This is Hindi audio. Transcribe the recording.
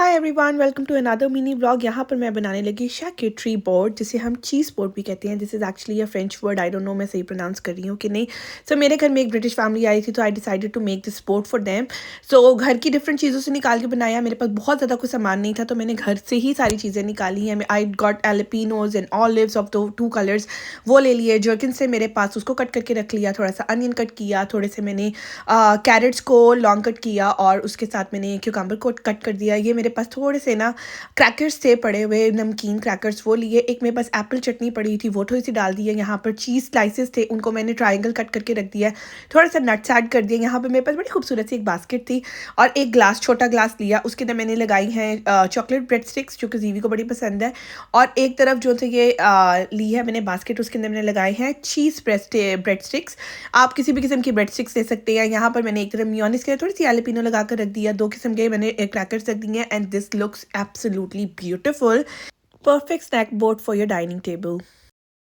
Hi everyone, welcome to another mini vlog. यहाँ पर मैं बनाने लगी शार्क्यूटरी बोर्ड, जिसे हम चीज़ बोर्ड भी कहते हैं। This is actually a French word, I don't know मैं सही प्रोनाउंस कर रही हूँ कि नहीं। सो मेरे घर में एक ब्रिटिश फैमिली आई थी, तो I decided to make this board for them. So घर की डिफरेंट चीज़ों से निकाल के बनाया। मेरे पास बहुत ज़्यादा कोई सामान नहीं था, तो मैंने घर से ही सारी चीज़ें निकाली हैं। I got jalapenos and olives of the two colours, वो ले लिए। जर्किन से मेरे पास, उसको कट करके रख लिया। थोड़ा सा अनियन कट किया, थोड़े से मैंने कैरेट्स को लॉन्ग कट किया, और उसके साथ मैंने क्यूकम्बर को कट कर दिया। ये मेरे पास थोड़े से ना क्रैकर्स थे पड़े हुए, नमकीन क्रैकर्स, वो लिए। एक मेरे पास एप्पल चटनी पड़ी थी, वो थोड़ी सी डाल दी है। यहाँ पर चीज़ स्लाइसेस थे, उनको मैंने ट्रायंगल कट करके रख दिया है। थोड़ा सा नट्स ऐड कर दिया। यहाँ पर मेरे पास बड़ी खूबसूरत सी एक बास्केट थी, और एक ग्लास, छोटा ग्लास लिया। उसके अंदर मैंने लगाई हैं चॉकलेट ब्रेड स्टिक्स, जो कि जीवी को बड़ी पसंद है। और एक तरफ जो थे ये ली है मैंने बास्केट, उसके अंदर मैंने लगाए हैं चीज़ ब्रेड स्टिक्स। आप किसी भी किस्म की ब्रेड स्टिक्स ले सकते हैं। यहाँ पर मैंने एक तरफ मियोनीज के थोड़ी सी एलिपिनो लगा कर रख दिया। दो किस्म के मैंने क्रैकर्स रख दिए हैं, and this looks absolutely beautiful. Perfect snack board for your dining table.